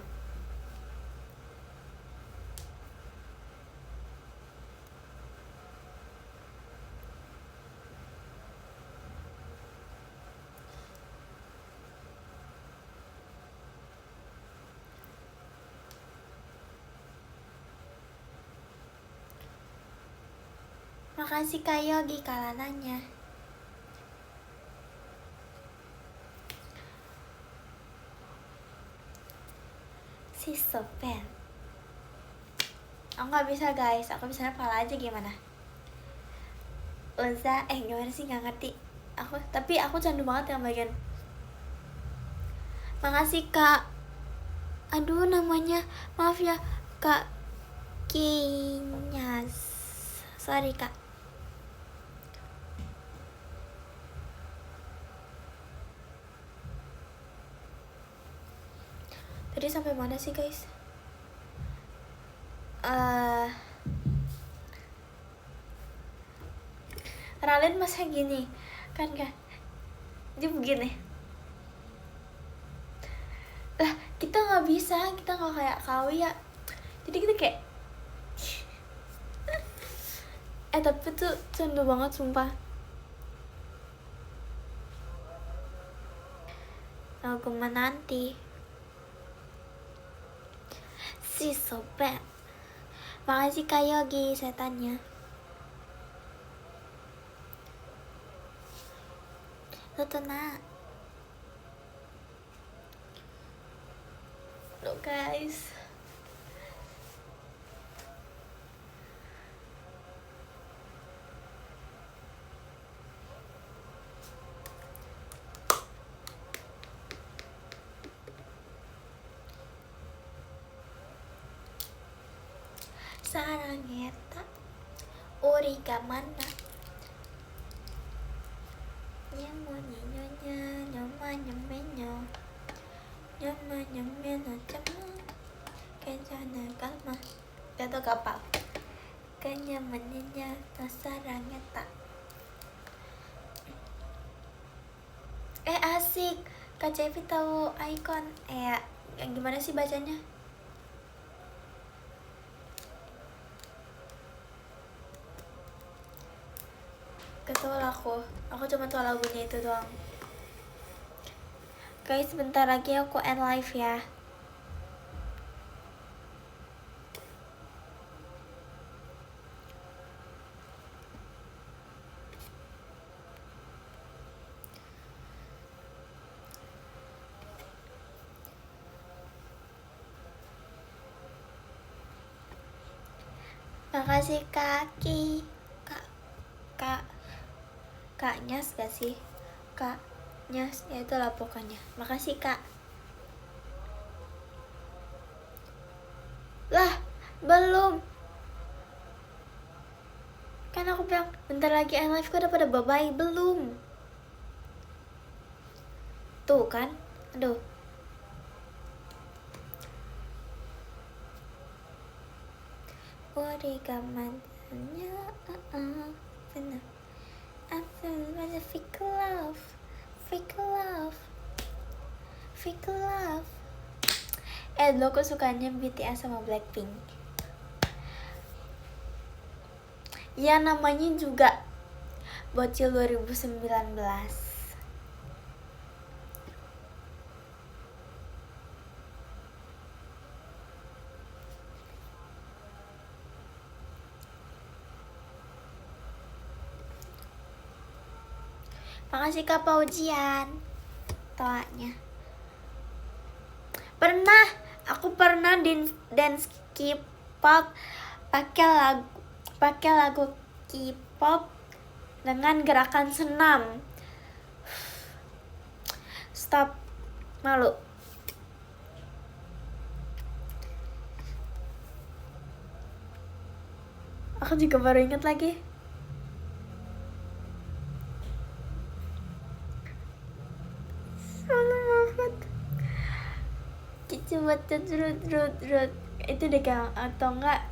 Makasih Kak Yogi kalanannya. Si Sopen. Aku gak bisa guys, aku bisa pala aja gimana. Uza, gimana sih, gak ngerti. Tapi aku candu banget yang bagian. Makasih Kak. Aduh namanya, maaf ya Kak Kinyas. Sorry Kak. Tadi sampai mana sih guys? Ralin masa gini kan dia begini lah, kita nggak bisa, kita nggak kayak Kawi ya, jadi kita kayak tapi tuh candu banget sumpah. Aku menanti si Sobat. Makasih Kak Yogi setannya. Tona. Loh guys. ngeta origamana nyamo nyonya nyoma nyomenyo nyoma nyomeno cema kencana kalma gato kapal kenyamannya tasara ngeta. Asik, Kak Cevi tahu icon yang gimana sih bacanya? Gak tau lah aku cuma tahu lagunya itu doang. Guys, sebentar lagi aku end live ya. Makasih kaki Kak Nyas gak sih? Kak Nyas, ya itulah pokoknya. Makasih Kak. Lah, belum. Kan aku bilang bentar lagi end live kok udah pada bye-bye. Belum. Tuh kan, aduh. Origamannya bener. I feel like a fake love. Dulu aku sukanya BTS sama Blackpink. Ya namanya juga bocil 2019. Makasih Kak Paujian tawanya. Aku pernah dance K-pop pakai lagu K-pop dengan gerakan senam. Stop, malu. Aku juga baru ingat lagi. Cuma rut itu deh kan, atau enggak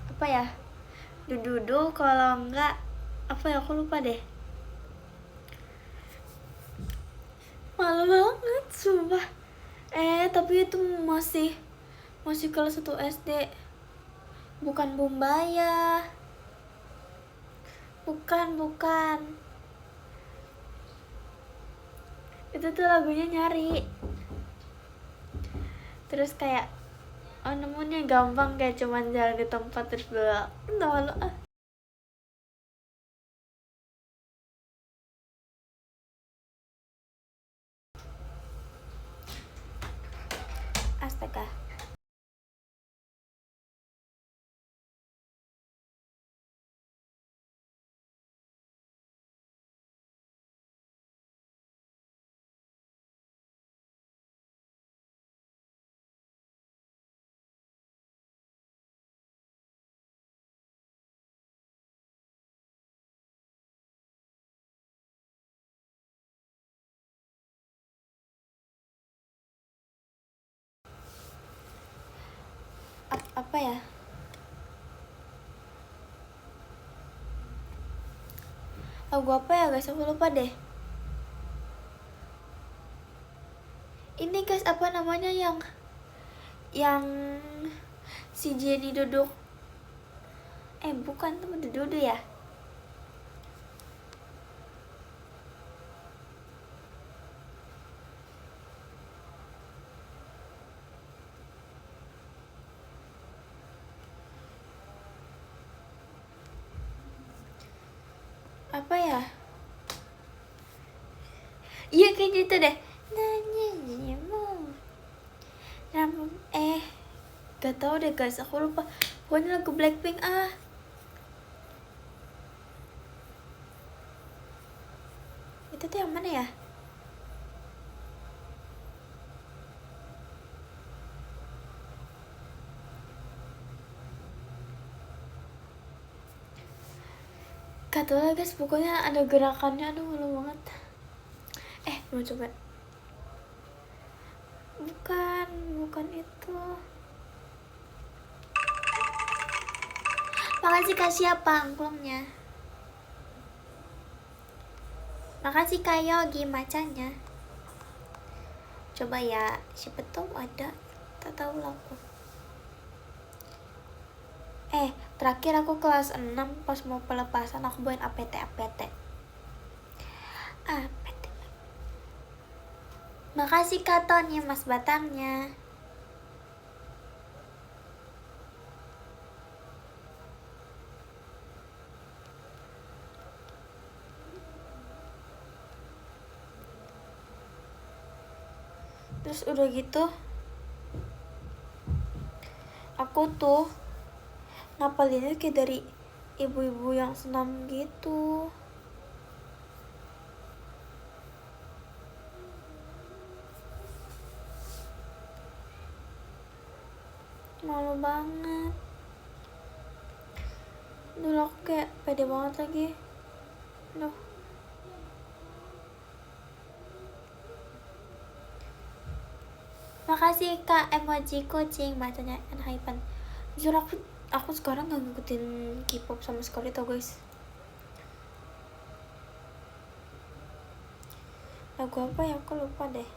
apa ya, dudu kalau enggak apa ya, aku lupa deh. Malu banget sumpah. Tapi itu masih kelas 1 SD, bukan Bumbaya, bukan itu tuh lagunya Nyari. Terus kayak nemunya gampang, kayak cuman jalan di tempat terus belok. Malu ah. Astaga. Apa ya? Lagu apa ya guys? Aku lupa deh. Ini guys, apa namanya yang si Jenny duduk? Bukan, temen duduk ya. Apa ya? Iya kayaknya itu deh. Gak tau deh guys, aku lupa. Pokoknya lagu Blackpink itu tuh yang mana ya? Gak tau lah guys, pokoknya ada gerakannya, aduh malu banget. Mau coba. Bukan itu. Makasih Kak siapa angklungnya. Makasih Kak Yogi macanya. Coba ya, siapa tahu ada. Tak tahu lah aku. Terakhir aku kelas 6 pas mau pelepasan aku buat APT. Makasih Kak Tony Mas Batangnya. Terus udah gitu aku tuh ngapalinnya kayak dari ibu-ibu yang senam gitu. Malu banget. Dulu aku kayak pede banget lagi. Duh. Makasih Kak emoji kucing bacanya Enhypen. Jujur aku sekarang gak ngikutin K-pop sama sekali tau guys. Lagu apa ya aku lupa deh.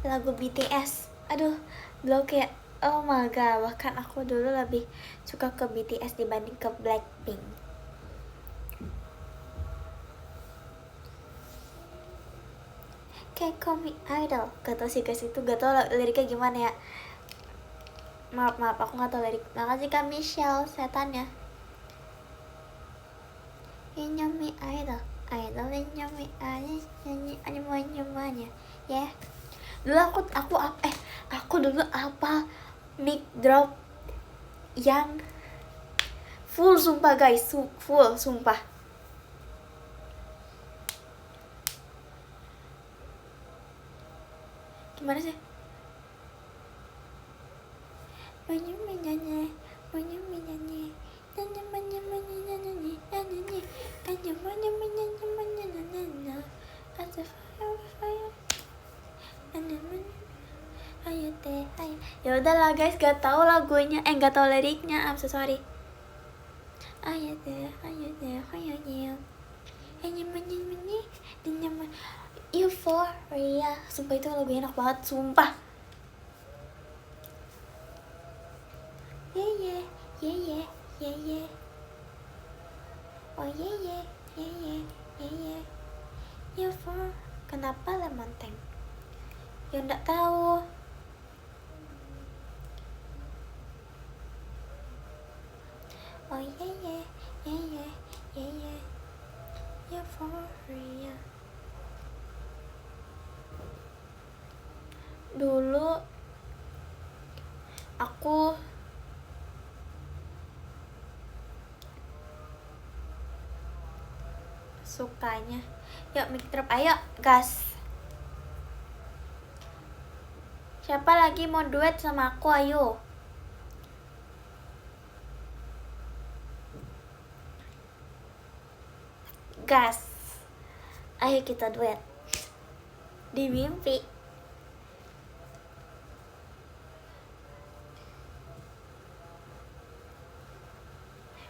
Lagu BTS, aduh dulu kayak oh my god, bahkan aku dulu lebih suka ke BTS dibanding ke Blackpink. Kayak Call Me Idol, gak tau sih guys, itu gak tau liriknya gimana ya. Maaf aku gak tau lirik. Makasih Kak Michelle setannya. Nyanyi Idol nyanyi nyanyi ya. Dulu aku dulu apa mic drop yang full sumpah guys, full sumpah. Gimana sih? Ya udahlah guys, gak tau lagunya, gak tau liriknya, I'm so sorry. Euphoria, sumpah itu lagu enak banget, sumpah. Yeah. Oh yeah. Euphoria. Kenapa Lemon Tank? Ya nggak tahu. Oh yeah. Euphoria. Dulu aku sukanya, yuk mic drop, ayo gas. Siapa lagi mau duet sama aku, ayo. Gas. Ayo kita duet. Di mimpi.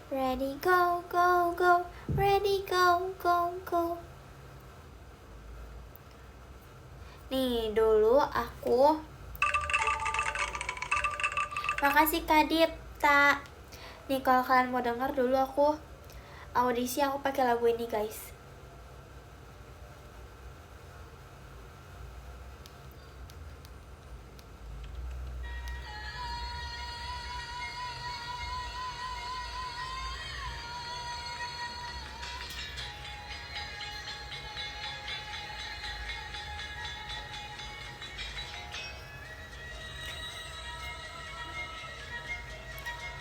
Ready go. Ready go. Nih dulu aku. Makasih Kak Dipta. Nih kalau kalian mau denger, dulu aku audisi aku pakai lagu ini guys.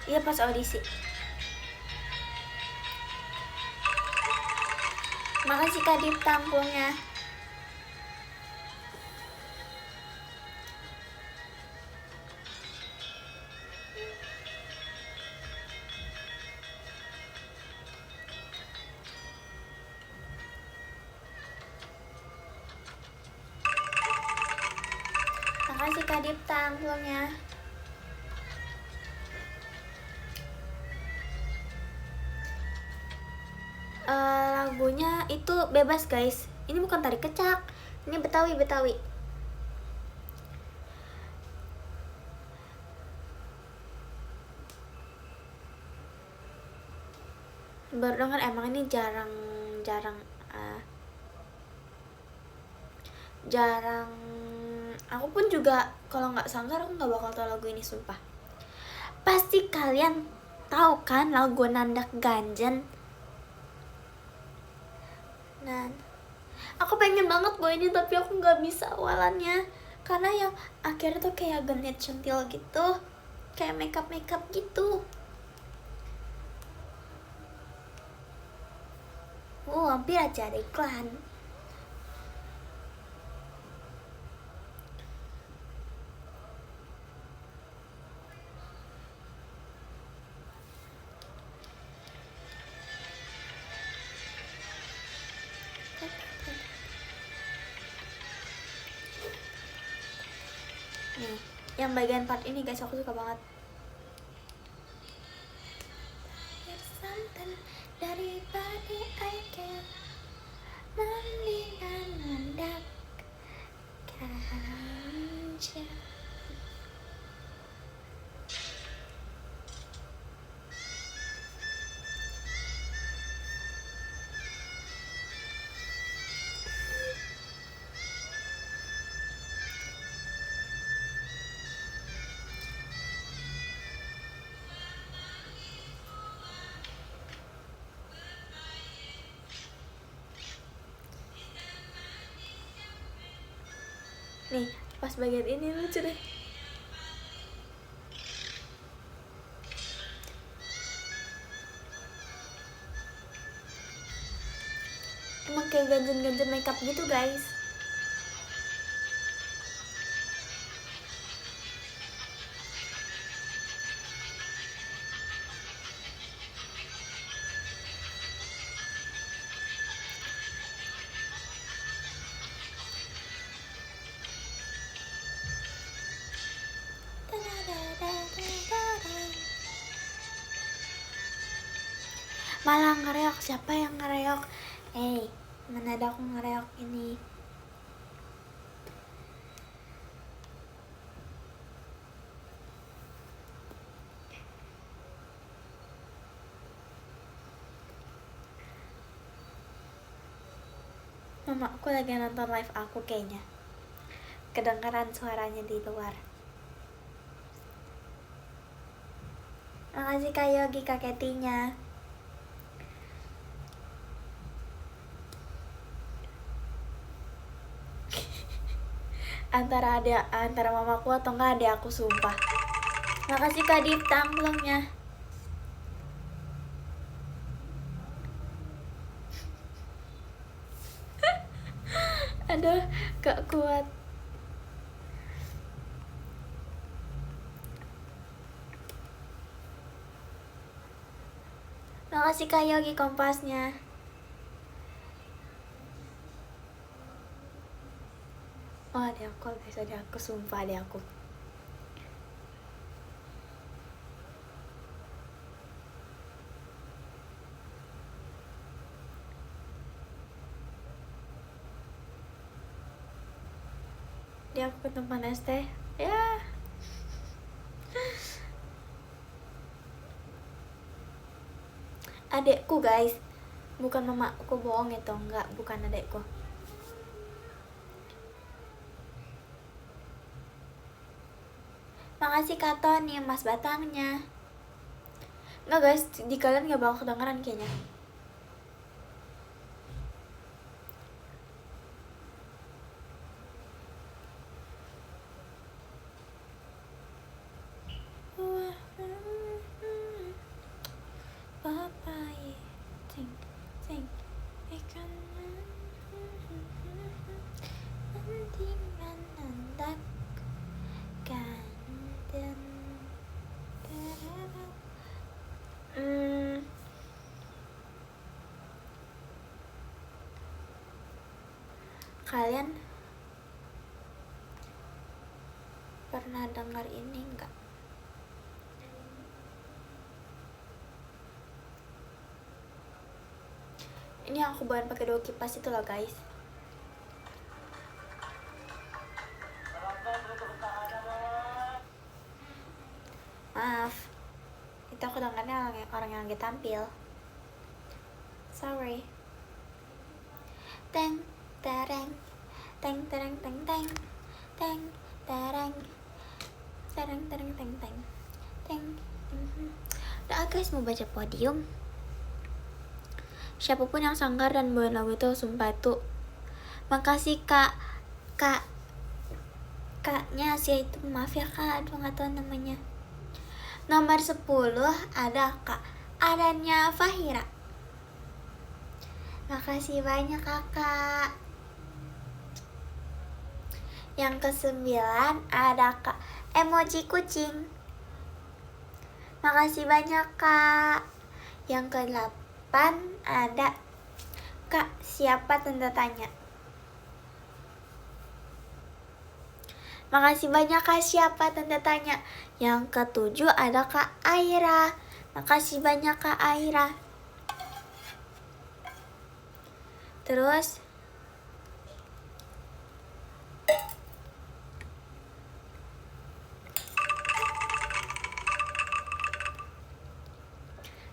Iya pas audisi. Makasih Kak Dip tampungnya. Makasih Kak Dip tampungnya. Lagunya itu bebas guys. Ini bukan tari kecak. Ini Betawi. Baru denger emang ini jarang aku pun juga kalau nggak sanggar aku nggak bakal tahu lagu ini sumpah. Pasti kalian tahu kan lagu Nandak Ganjen. Nah, aku pengen banget bawa ini tapi aku nggak bisa awalannya karena yang akhirnya tuh kayak genit centil gitu, kayak makeup gitu. Hampir aja ada iklan. Nih, yang bagian part ini guys aku suka banget. Santan dari padi air mendingan Nandak Ganjen. Nih, pas bagian ini lucu deh. Emang kayak ganjen makeup gitu guys. Malah ngereok, siapa yang ngereok? Mana ada aku ngereok ini. Mama aku lagi nonton live aku kayaknya. Kedengaran suaranya di luar. Makasih Kak Yogi Kak Ketinya. antara mamaku atau enggak ada aku sumpah. Makasih Kak Dip tamblongnya. Aduh, gak kuat. Makasih Kak Yogi kompasnya. Oh, ada aku guys, ada aku sumpah ada aku. Dia aku teman ST ya. Adekku guys, bukan mamaku, bohong itu, enggak, bukan adekku. Makasih Kak Tony, Mas Batangnya. Enggak guys, di kalian gak bakal kedengeran kayaknya. Kalian pernah dengar ini enggak? Ini yang aku bawain pakai 2 kipas itu loh guys. Maaf, itu aku dengarnya orang yang lagi tampil. Sorry. Teng tereng, teng tereng teng teng, teng tereng, tereng tereng teng teng, teng. Udah guys, mau baca podium. Siapapun yang sanggar dan bawain lagu itu, sumpah itu makasih kaknya sih itu, maaf ya kak, aduh nggak tahu namanya. Nomor 10 ada Kak Adanya Fahira. Makasih banyak kakak. Yang ke-9 ada Kak Emoji Kucing. Makasih banyak kak. Yang ke-8 ada Kak Siapa Tanda Tanya. Makasih banyak Kak Siapa Tanda Tanya. Yang ke-7 ada Kak Aira. Makasih banyak Kak Aira. Terus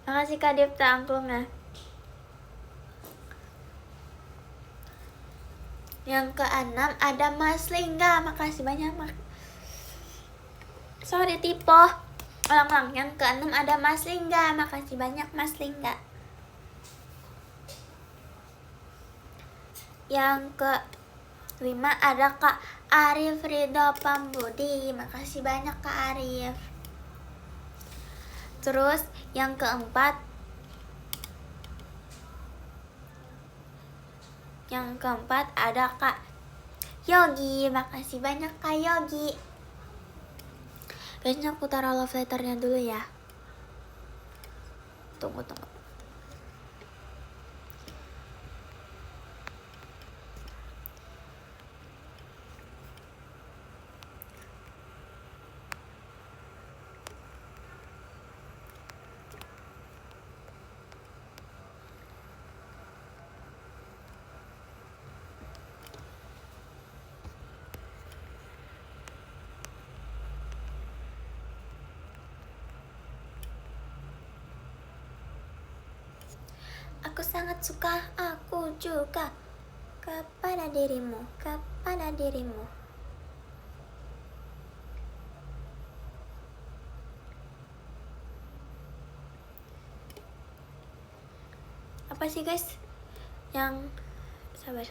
makasih Kak Dipta angklungnya. Yang ke-6 ada Mas Lingga. Makasih banyak sorry tipe. Ulang-ulang. Yang ke-6 ada Mas Lingga. Makasih banyak Mas Lingga. Yang ke-5 ada Kak Arif Ridho Pambudi. Makasih banyak Kak Arif. Terus yang keempat ada Kak Yogi. Makasih banyak Kak Yogi. Kayaknya aku taruh love letternya dulu ya. Tunggu. Aku sangat suka, aku juga kepada dirimu. Apa sih guys? Yang sabar.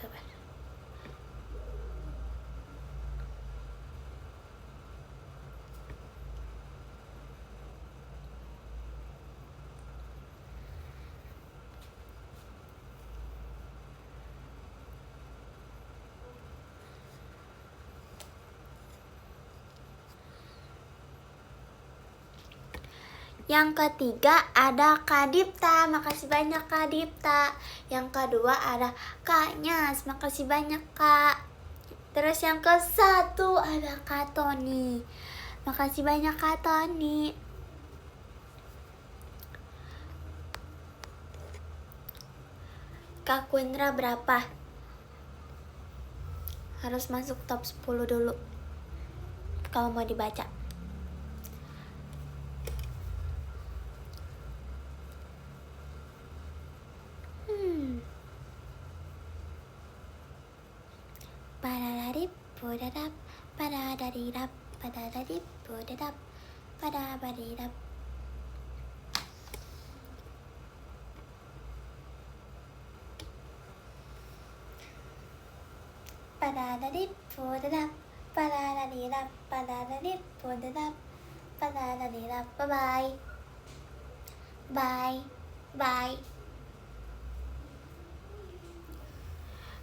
Yang ketiga ada Kak Dipta. Makasih banyak Kak Dipta. Yang kedua ada Kak Nyas. Makasih banyak Kak. Terus yang ke-1 ada Kak Tony. Makasih banyak Kak Tony. Kak Quindra berapa? Harus masuk top 10 dulu kalau mau dibaca. Padadadip, padadadidap, padadadip, padadap, padabadidap. Padadadip, padadap, padadadidap, padadadip, padadap, padadadidap. Bye.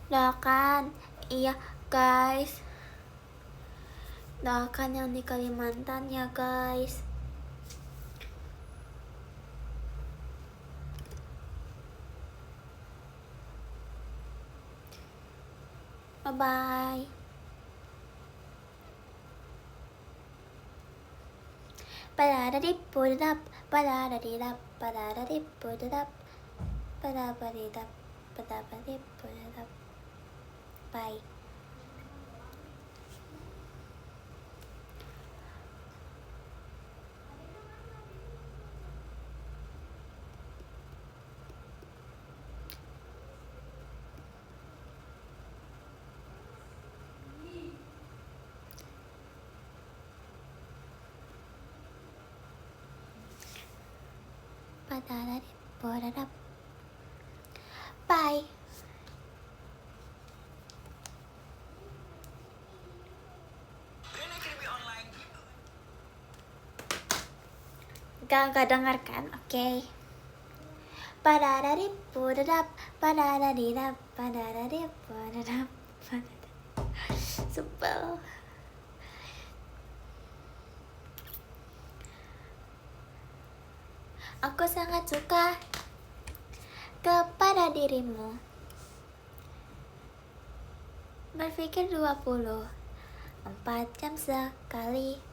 Doakan, iya guys. Doakan yang di Kalimantan ya guys. Bye bye. Padadadipudadap, padadadidap, padadadipudadap, padabadidap, padabadipudadap. Bye. Padadadipudadap. Bye. Gak dengar kan? Oke. Padadadipudadap, padadadidap, padadadipudadap, Supel. Aku sangat suka kepada dirimu. Berpikir 24 jam sekali.